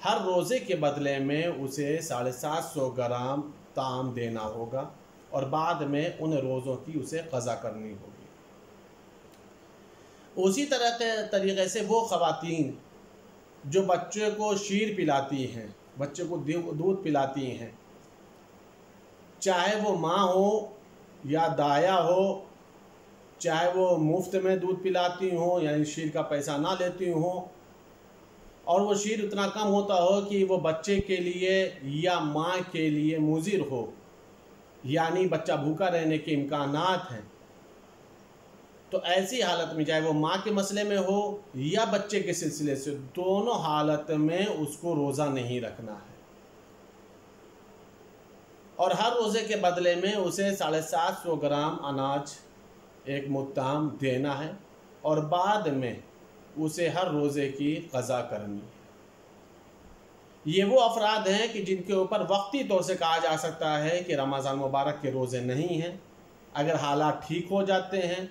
ہر روزے کے بدلے میں اسے 750 گرام طعام دینا ہوگا اور بعد میں ان روزوں کی اسے قضا کرنی ہوگی۔ اسی طریقے سے وہ خواتین جو بچے کو شیر پلاتی ہیں، بچے کو دودھ پلاتی ہیں، چاہے وہ ماں ہو یا دایا ہو، چاہے وہ مفت میں دودھ پلاتی ہوں یعنی شیر کا پیسہ نہ لیتی ہوں، اور وہ شیر اتنا کم ہوتا ہو کہ وہ بچے کے لیے یا ماں کے لیے مضر ہو، یعنی بچہ بھوکا رہنے کے امکانات ہیں، تو ایسی حالت میں چاہے وہ ماں کے مسئلے میں ہو یا بچے کے سلسلے سے، دونوں حالت میں اس کو روزہ نہیں رکھنا ہے، اور ہر روزے کے بدلے میں اسے 750 گرام اناج ایک مدام دینا ہے اور بعد میں اسے ہر روزے کی قضا کرنی ہے۔ یہ وہ افراد ہیں کہ جن کے اوپر وقتی طور سے کہا جا سکتا ہے کہ رمضان مبارک کے روزے نہیں ہیں، اگر حالات ٹھیک ہو جاتے ہیں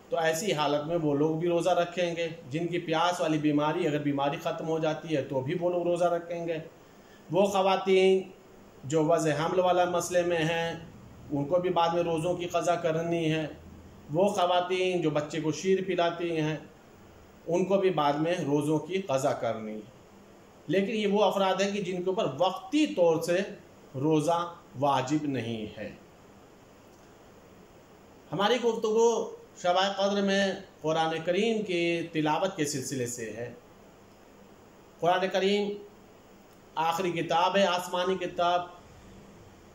تو ایسی حالت میں وہ لوگ بھی روزہ رکھیں گے۔ جن کی پیاس والی بیماری، اگر بیماری ختم ہو جاتی ہے تو بھی وہ لوگ روزہ رکھیں گے۔ وہ خواتین جو وضع حمل والا مسئلے میں ہیں ان کو بھی بعد میں روزوں کی قضا کرنی ہے۔ وہ خواتین جو بچے کو شیر پلاتی ہیں ان کو بھی بعد میں روزوں کی قضا کرنی ہے۔ لیکن یہ وہ افراد ہیں کہ جن کے اوپر وقتی طور سے روزہ واجب نہیں ہے۔ ہماری گفتگو شب قدر میں قرآن کریم کی تلاوت کے سلسلے سے ہے۔ قرآن کریم آخری کتاب ہے، آسمانی کتاب،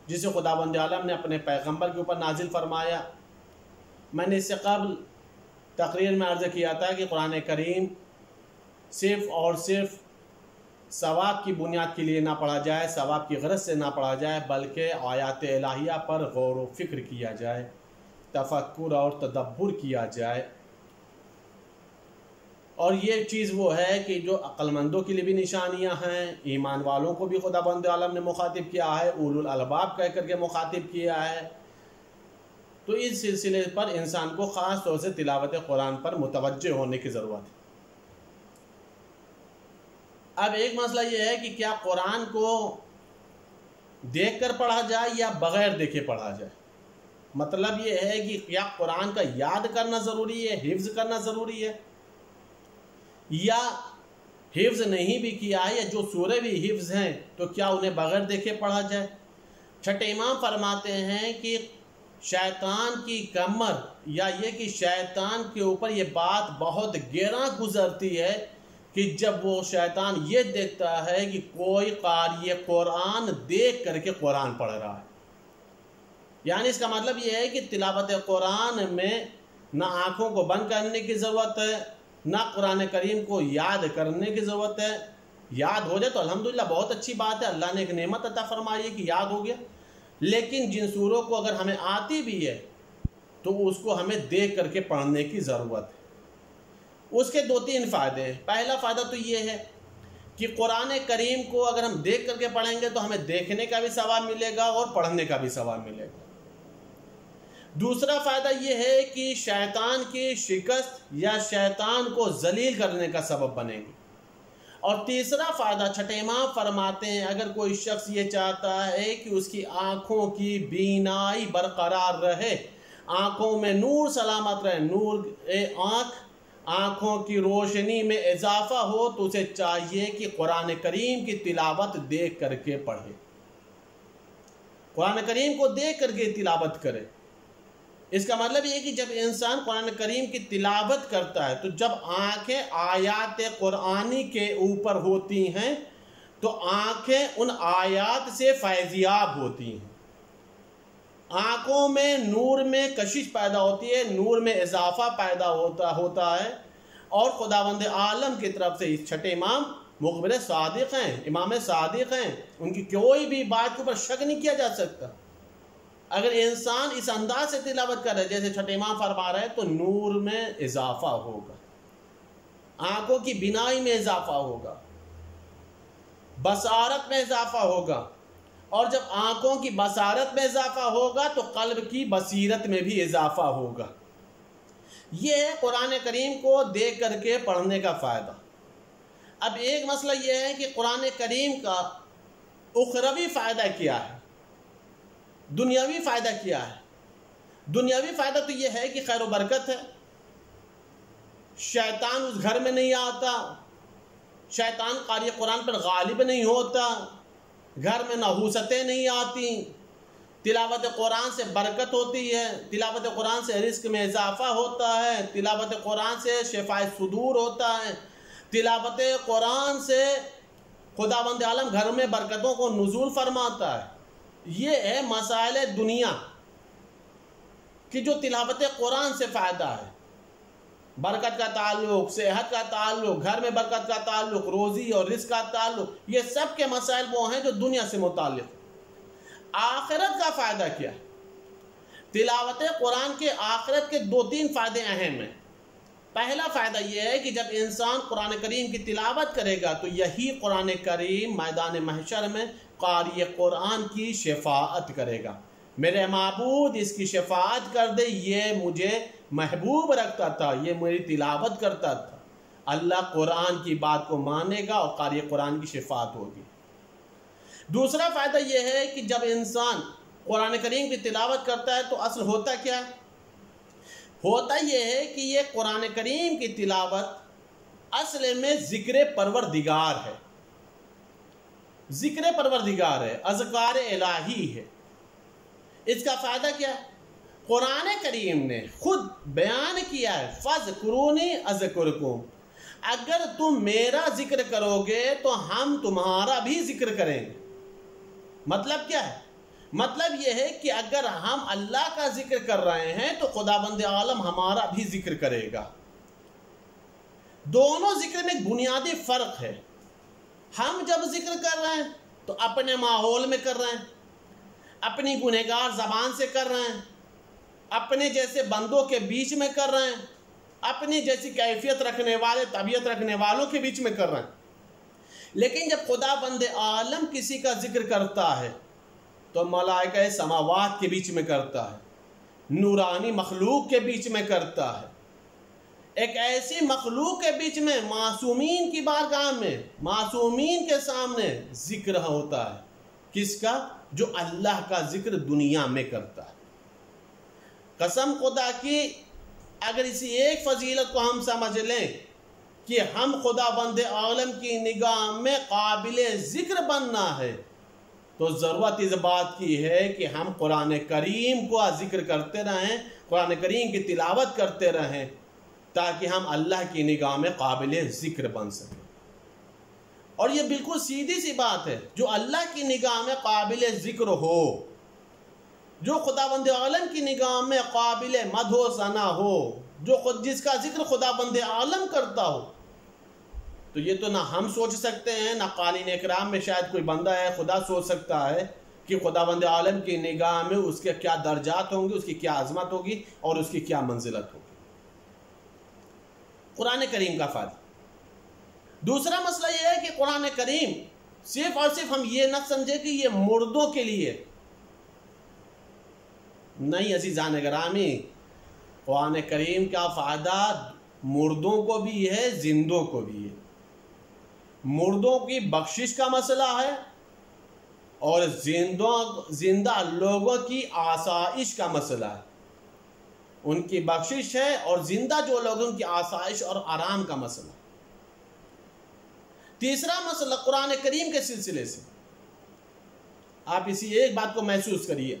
جسے خداوند عالم نے اپنے پیغمبر کے اوپر نازل فرمایا۔ میں نے اس سے قبل تقریر میں عرض کیا تھا کہ قرآن کریم صرف اور صرف ثواب کی بنیاد کے لیے نہ پڑھا جائے، ثواب کی غرض سے نہ پڑھا جائے، بلکہ آیات الہیہ پر غور و فکر کیا جائے، تفکر اور تدبر کیا جائے۔ اور یہ چیز وہ ہے کہ جو عقل مندوں کے لیے بھی نشانیاں ہیں، ایمان والوں کو بھی خداوند عالم نے مخاطب کیا ہے، اولو الالباب کہہ کر کے مخاطب کیا ہے۔ تو اس سلسلے پر انسان کو خاص طور سے تلاوت قرآن پر متوجہ ہونے کی ضرورت ہے۔ اب ایک مسئلہ یہ ہے کہ کیا قرآن کو دیکھ کر پڑھا جائے یا بغیر دیکھے پڑھا جائے؟ مطلب یہ ہے کہ کیا قرآن کا یاد کرنا ضروری ہے، حفظ کرنا ضروری ہے، یا حفظ نہیں بھی کیا ہے یا جو سورے بھی حفظ ہیں تو کیا انہیں بغیر دیکھے پڑھا جائے؟ چھٹے امام فرماتے ہیں کہ شیطان کی کمر یا یہ کہ شیطان کے اوپر یہ بات بہت گہرا گزرتی ہے کہ جب وہ شیطان یہ دیکھتا ہے کہ کوئی قاری قرآن دیکھ کر کے قرآن پڑھ رہا ہے، یعنی اس کا مطلب یہ ہے کہ تلاوت قرآن میں نہ آنکھوں کو بند کرنے کی ضرورت ہے، نہ قرآن کریم کو یاد کرنے کی ضرورت ہے۔ یاد ہو جائے تو الحمدللہ بہت اچھی بات ہے، اللہ نے ایک نعمت عطا فرمائی ہے کہ یاد ہو گیا، لیکن جن سوروں کو اگر ہمیں آتی بھی ہے تو اس کو ہمیں دیکھ کر کے پڑھنے کی ضرورت ہے۔ اس کے 2-3 فائدے ہیں۔ پہلا فائدہ تو یہ ہے کہ قرآن کریم کو اگر ہم دیکھ کر کے پڑھیں گے تو ہمیں دیکھنے کا بھی ثواب ملے گا اور پڑھنے کا بھی ثواب ملے گا۔ دوسرا فائدہ یہ ہے کہ شیطان کی شکست یا شیطان کو ذلیل کرنے کا سبب بنے گی۔ اور تیسرا فائدہ چھٹے امام فرماتے ہیں اگر کوئی شخص یہ چاہتا ہے کہ اس کی آنکھوں کی بینائی برقرار رہے، آنکھوں میں نور سلامت رہے، نور آنکھوں کی روشنی میں اضافہ ہو، تو اسے چاہیے کہ قرآن کریم کی تلاوت دیکھ کر کے پڑھے، قرآن کریم کو دیکھ کر کے تلاوت کرے۔ اس کا مطلب یہ ہے کہ جب انسان قرآن کریم کی تلاوت کرتا ہے تو جب آنکھیں آیات قرآنی کے اوپر ہوتی ہیں تو آنکھیں ان آیات سے فیضیاب ہوتی ہیں، آنکھوں میں نور میں کشش پیدا ہوتی ہے، نور میں اضافہ پیدا ہوتا ہے، اور خداوند عالم کی طرف سے اس چھٹے امام مخبر صادق ہیں، امام صادق ہیں، ان کی کوئی بھی بات کے اوپر شک نہیں کیا جا سکتا۔ اگر انسان اس انداز سے تلاوت کر رہے جیسے چھٹے امام فرما رہے تو نور میں اضافہ ہوگا، آنکھوں کی بینائی میں اضافہ ہوگا، بصارت میں اضافہ ہوگا، اور جب آنکھوں کی بصارت میں اضافہ ہوگا تو قلب کی بصیرت میں بھی اضافہ ہوگا۔ یہ ہے قرآن کریم کو دیکھ کر کے پڑھنے کا فائدہ۔ اب ایک مسئلہ یہ ہے کہ قرآن کریم کا اخروی فائدہ کیا ہے، دنیاوی فائدہ کیا ہے۔ دنیاوی فائدہ تو یہ ہے کہ خیر و برکت ہے، شیطان اس گھر میں نہیں آتا، شیطان قاری قرآن پر غالب نہیں ہوتا، گھر میں نحوستیں نہیں آتی، تلاوت قرآن سے برکت ہوتی ہے، تلاوت قرآن سے رزق میں اضافہ ہوتا ہے، تلاوت قرآن سے شفاء صدور ہوتا ہے، تلاوت قرآن سے خداوند عالم گھر میں برکتوں کو نزول فرماتا ہے۔ یہ ہے مسائل دنیا کہ جو تلاوت قرآن سے فائدہ ہے، برکت کا تعلق، صحت کا تعلق، گھر میں برکت کا تعلق، روزی اور رزق کا تعلق، یہ سب کے مسائل وہ ہیں جو دنیا سے متعلق۔ آخرت کا فائدہ کیا ہے؟ تلاوت قرآن کے آخرت کے 2-3 فائدے اہم ہیں۔ پہلا فائدہ یہ ہے کہ جب انسان قرآن کریم کی تلاوت کرے گا تو یہی قرآن کریم میدان محشر میں قاری قرآن کی شفاعت کرے گا، میرے معبود اس کی شفاعت کر دے، یہ مجھے محبوب رکھتا تھا، یہ میری تلاوت کرتا تھا۔ اللہ قرآن کی بات کو مانے گا اور قاری قرآن کی شفاعت ہوگی۔ دوسرا فائدہ یہ ہے کہ جب انسان قرآن کریم کی تلاوت کرتا ہے تو اصل ہوتا کیا ہے؟ ہوتا یہ ہے کہ یہ قرآن کریم کی تلاوت اصل میں ذکر پروردگار ہے، ذکر پروردگار ہے، اذکار الہی ہے۔ اس کا فائدہ کیا ہے؟ قرآن کریم نے خود بیان کیا ہے، فَاذْكُرُونِي أَذْكُرْكُمْ، اگر تم میرا ذکر کرو گے تو ہم تمہارا بھی ذکر کریں گے۔ مطلب کیا ہے؟ مطلب یہ ہے کہ اگر ہم اللہ کا ذکر کر رہے ہیں تو خداوند عالم ہمارا بھی ذکر کرے گا۔ دونوں ذکر میں ایک بنیادی فرق ہے۔ ہم جب ذکر کر رہے ہیں تو اپنے ماحول میں کر رہے ہیں، اپنی گنہگار زبان سے کر رہے ہیں، اپنے جیسے بندوں کے بیچ میں کر رہے ہیں، اپنی جیسی کیفیت رکھنے والے، طبیعت رکھنے والوں کے بیچ میں کر رہے ہیں۔ لیکن جب خداوند عالم کسی کا ذکر کرتا ہے تو ملائکہ سماوات کے بیچ میں کرتا ہے، نورانی مخلوق کے بیچ میں کرتا ہے، ایک ایسی مخلوق کے بیچ میں، معصومین کی بارگاہ میں، معصومین کے سامنے ذکر ہوتا ہے۔ کس کا؟ جو اللہ کا ذکر دنیا میں کرتا ہے۔ قسم خدا کی اگر اسی ایک فضیلت کو ہم سمجھ لیں کہ ہم خداوند عالم کی نگاہ میں قابل ذکر بننا ہے تو ضرورت اس بات کی ہے کہ ہم قرآن کریم کو ذکر کرتے رہیں، قرآن کریم کی تلاوت کرتے رہیں تاکہ ہم اللہ کی نگاہ میں قابل ذکر بن سکیں۔ اور یہ بالکل سیدھی سی بات ہے، جو اللہ کی نگاہ میں قابل ذکر ہو، جو خداوند عالم کی نگاہ میں قابل مدح و ثنا ہو، جس کا ذکر خداوند عالم کرتا ہو، تو یہ تو نہ ہم سوچ سکتے ہیں، نہ قالین اکرام میں شاید کوئی بندہ ہے خدا سوچ سکتا ہے کہ خداوند عالم کی نگاہ میں اس کے کیا درجات ہوں گے، اس کی کیا عظمت ہوگی اور اس کی کیا منزلت ہوگی۔ قرآن کریم کا فائدہ۔ دوسرا مسئلہ یہ ہے کہ قرآن کریم صرف اور صرف ہم یہ نہ سمجھے کہ یہ مردوں کے لیے، نہیں عزیزان گرامی، قرآن کریم کا فائدہ مردوں کو بھی ہے، زندوں کو بھی ہے۔ مردوں کی بخشش کا مسئلہ ہے اور زندہ لوگوں کی آسائش کا مسئلہ ہے۔ ان کی بخشش ہے اور زندہ جو لوگ ان کی آسائش اور آرام کا مسئلہ ہے۔ تیسرا مسئلہ قرآن کریم کے سلسلے سے آپ اسی ایک بات کو محسوس کریے۔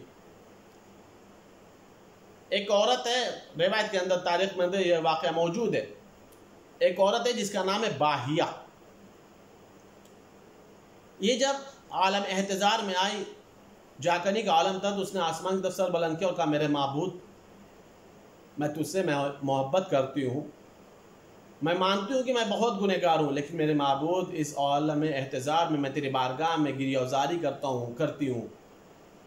ایک عورت ہے، روایت کے اندر، تاریخ میں یہ واقعہ موجود ہے، ایک عورت ہے جس کا نام ہے باہیہ۔ یہ جب عالم احتضار میں آئی، جاکنی کا عالم تھا، تو اس نے آسمان کی طرف سر بلند کیا اور کہا میرے معبود، میں تجھ سے محبت کرتی ہوں، میں مانتی ہوں کہ میں بہت گنہگار ہوں، لیکن میرے معبود اس عالم احتضار میں تیری بارگاہ میں گریہ وزاری کرتی ہوں،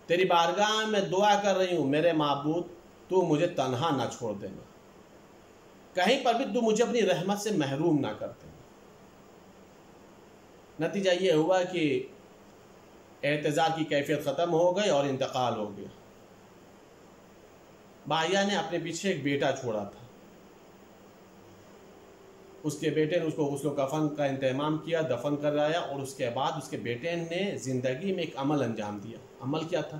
تیری بارگاہ میں دعا کر رہی ہوں، میرے معبود تو مجھے تنہا نہ چھوڑ دینا، کہیں پر بھی تو مجھے اپنی رحمت سے محروم نہ کر دینا۔ نتیجہ یہ ہوا کہ احتضار کی کیفیت ختم ہو گئی اور انتقال ہو گیا۔ باہیہ نے اپنے پیچھے ایک بیٹا چھوڑا تھا، اس کے بیٹے نے اس کو غسل و کفن کا انتظام کیا، دفن کرایا، اور اس کے بعد اس کے بیٹے نے زندگی میں ایک عمل انجام دیا۔ عمل کیا تھا؟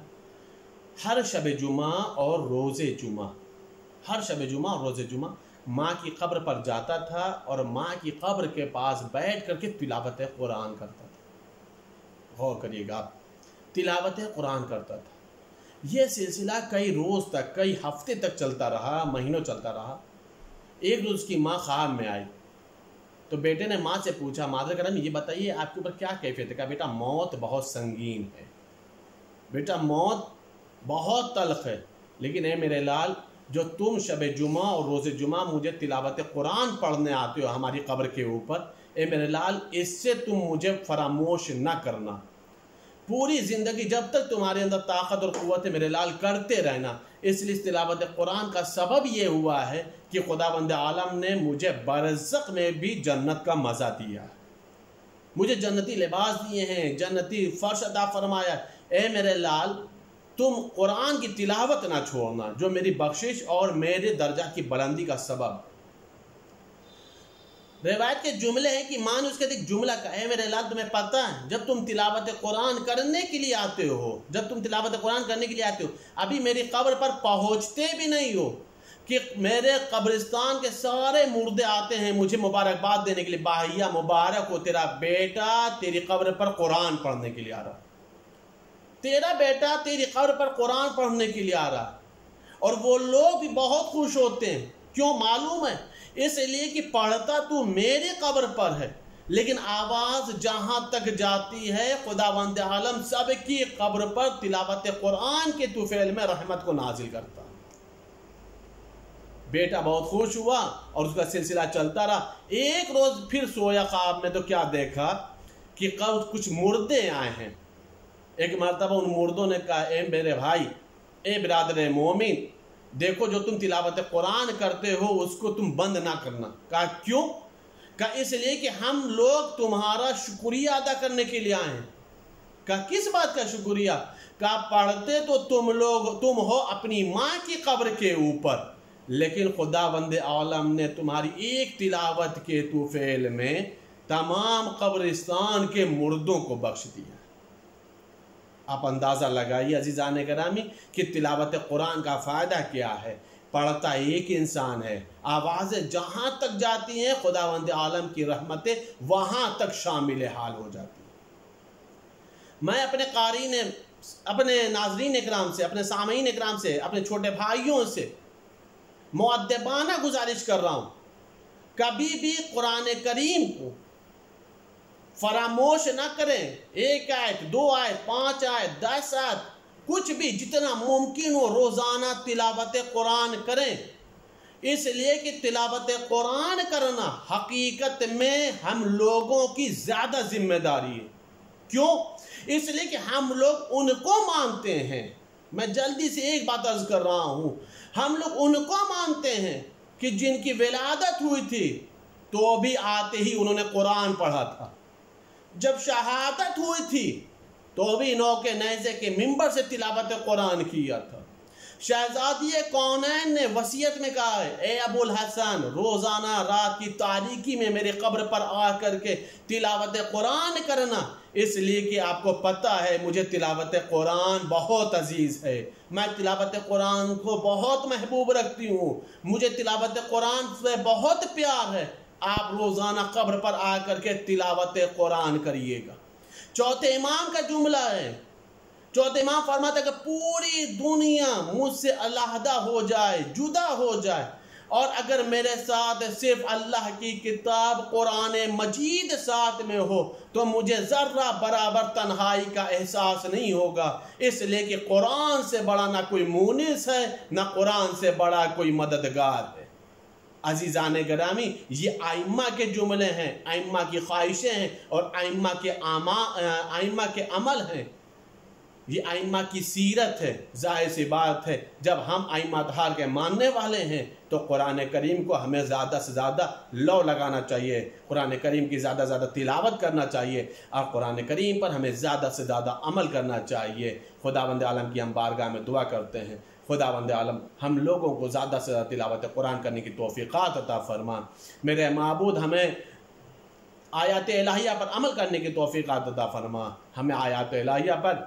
ہر شب جمعہ اور روز جمعہ، ہر شب جمعہ اور روز جمعہ ماں کی قبر پر جاتا تھا اور ماں کی قبر کے پاس بیٹھ کر کے تلاوت قرآن کرتا تھا۔ غور کریے گا، تلاوت قرآن کرتا تھا۔ یہ سلسلہ کئی روز تک، کئی ہفتے تک چلتا رہا، مہینوں چلتا رہا۔ ایک روز کی ماں خواب میں آئی تو بیٹے نے ماں سے پوچھا، مادر کرم یہ بتائیے آپ کے اوپر کیا کیفیت ہے؟ کہا بیٹا موت بہت سنگین ہے، بیٹا موت بہت تلخ ہے، لیکن اے میرے لال جو تم شب جمعہ اور روز جمعہ مجھے تلاوت قرآن پڑھنے آتے ہو ہماری قبر کے اوپر، اے میرے لال اس سے تم مجھے فراموش نہ کرنا، پوری زندگی جب تک تمہارے اندر طاقت اور قوت ہے میرے لال کرتے رہنا۔ اس لیے تلاوت قرآن کا سبب یہ ہوا ہے کہ خداوند عالم نے مجھے برزخ میں بھی جنت کا مزہ دیا، مجھے جنتی لباس دیے ہیں، جنتی فرش عطا فرمایا۔ اے میرے لال تم قرآن کی تلاوت نہ چھوڑنا، جو میری بخشش اور میرے درجہ کی بلندی کا سبب۔ روایت کے جملے ہیں کہ ماں نے اس کے ایک جملہ کہا، اے میرے لال تمہیں پتہ ہے جب تم تلاوت قرآن کرنے کے لیے آتے ہو، جب تم تلاوت قرآن کرنے کے لیے آتے ہو، ابھی میری قبر پر پہنچتے بھی نہیں ہو کہ میرے قبرستان کے سارے مردے آتے ہیں مجھے مبارکباد دینے کے لیے، بھائیا مبارک ہو تیرا بیٹا تیری قبر پر قرآن پڑھنے کے لیے آ رہا، تیرا بیٹا تیری قبر پر قرآن پڑھنے کے لیے آ رہا۔ اور وہ لوگ بھی بہت خوش ہوتے ہیں، کیوں معلوم ہے؟ اس لیے کہ پڑھتا تو میری قبر پر ہے، لیکن آواز جہاں تک جاتی ہے خداوند عالم سب کی قبر پر تلاوت قرآن کے طفیل میں رحمت کو نازل کرتا۔ بیٹا بہت خوش ہوا اور اس کا سلسلہ چلتا رہا۔ ایک روز پھر سویا خواب میں تو کیا دیکھا کہ کچھ مردے آئے ہیں۔ ایک مرتبہ ان مردوں نے کہا، اے میرے بھائی، اے برادر مومن، دیکھو جو تم تلاوت قرآن کرتے ہو اس کو تم بند نہ کرنا۔ کہا کیوں؟ کہا اس لیے کہ ہم لوگ تمہارا شکریہ ادا کرنے کے لیے آئے ہیں۔ کہا کس بات کا شکریہ؟ کہا پڑھتے تو تم ہو اپنی ماں کی قبر کے اوپر، لیکن خداوند عالم نے تمہاری ایک تلاوت کے طفیل میں تمام قبرستان کے مردوں کو بخش دیا۔ آپ اندازہ لگائیے عزیزان گرامی کہ تلاوت قرآن کا فائدہ کیا ہے۔ پڑھتا ایک انسان ہے، آوازیں جہاں تک جاتی ہیں خداوند عالم کی رحمتیں وہاں تک شامل حال ہو جاتی ہیں۔ میں اپنے قارئین، اپنے ناظرین اکرام سے، اپنے سامعین اکرام سے، اپنے چھوٹے بھائیوں سے مؤدبانہ گزارش کر رہا ہوں، کبھی بھی قرآن کریم کو فراموش نہ کریں۔ ایک آیت، 2 آیت، 5 آیت، 10 آیت، کچھ بھی جتنا ممکن ہو روزانہ تلاوت قرآن کریں، اس لیے کہ تلاوت قرآن کرنا حقیقت میں ہم لوگوں کی زیادہ ذمہ داری ہے۔ کیوں؟ اس لیے کہ ہم لوگ ان کو مانتے ہیں۔ میں جلدی سے ایک بات عرض کر رہا ہوں، ہم لوگ ان کو مانتے ہیں کہ جن کی ولادت ہوئی تھی تو بھی آتے ہی انہوں نے قرآن پڑھا تھا، جب شہادت ہوئی تھی تو بھی نو کے نیزے کے منبر سے تلاوت قرآن کیا تھا۔ شہزادی کونین نے وصیت میں کہا ہے، اے ابو الحسن روزانہ رات کی تاریکی میں میرے قبر پر آ کر کے تلاوت قرآن کرنا، اس لیے کہ آپ کو پتہ ہے مجھے تلاوت قرآن بہت عزیز ہے، میں تلاوت قرآن کو بہت محبوب رکھتی ہوں، مجھے تلاوت قرآن سے بہت پیار ہے، آپ روزانہ قبر پر آ کر کے تلاوت قرآن کریے گا۔ چوتھے امام کا جملہ ہے، چوتھے امام فرماتا ہے کہ پوری دنیا مجھ سے علیحدہ ہو جائے، جدا ہو جائے، اور اگر میرے ساتھ صرف اللہ کی کتاب قرآن مجید ساتھ میں ہو تو مجھے ذرہ برابر تنہائی کا احساس نہیں ہوگا، اس لیے کہ قرآن سے بڑا نہ کوئی مونس ہے، نہ قرآن سے بڑا کوئی مددگار ہے۔ عزیزان گرامی، یہ ائمہ کے جملے ہیں، ائمہ کی خواہشیں ہیں اور ائمہ کے عمل ہیں، یہ ائمہ کی سیرت ہے۔ ظاہر سی بات ہے جب ہم ائمہ اطہار کے ماننے والے ہیں تو قرآن کریم کو ہمیں زیادہ سے زیادہ لو لگانا چاہیے، قرآن کریم کی زیادہ سے زیادہ تلاوت کرنا چاہیے اور قرآن کریم پر ہمیں زیادہ سے زیادہ عمل کرنا چاہیے۔ خداوند عالم کی ہم بارگاہ میں دعا کرتے ہیں، خداوند عالم ہم لوگوں کو زیادہ سے زیادہ تلاوت قرآن کرنے کی توفیقات عطا فرما، میرے معبود ہمیں آیات الہیہ پر عمل کرنے کی توفیقات عطا فرما، ہمیں آیات الہیہ پر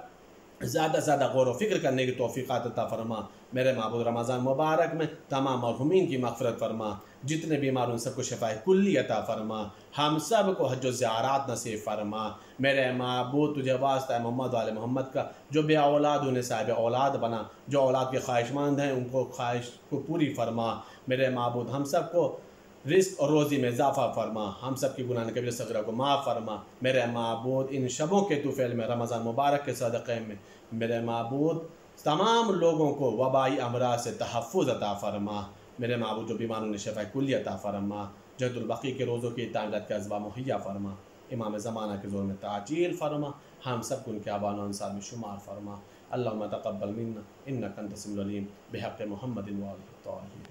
زیادہ سے زیادہ غور و فکر کرنے کی توفیقات عطا فرما، میرے معبود رمضان مبارک میں تمام مرحومین کی مغفرت فرما، جتنے بیمار ان سب کو شفاء کلی عطا فرما، ہم سب کو حج و زیارات نصیب فرما، میرے معبود تجھے واسطہ ہے محمد وآل محمد کا، جو بے اولاد انہیں صاحب اولاد بنا، جو اولاد کے خواہش مند ہیں ان کو خواہش کو پوری فرما، میرے معبود ہم سب کو رزق اور روزی میں اضافہ فرما، ہم سب کی گناہ کبیرہ صغیرہ کو معاف فرما، میرے معبود ان شبوں کے طفیل میں رمضان مبارک کے صدقے میں میرے معبود تمام لوگوں کو وبائی امراض سے تحفظ عطا فرما، میرے معبود جو بیماروں نے شفاء کلی عطا فرما، جہد البقیع کے روزوں کی تعمیرات کے اسباب مہیا فرما، امام زمانہ کے زور میں تعجیل فرما، ہم سب کو ان کے آبان و انصار میں شمار فرما، اللہم تقبل منا انک انت السمیع العلیم بحق محمد وآلہ الطاہرین۔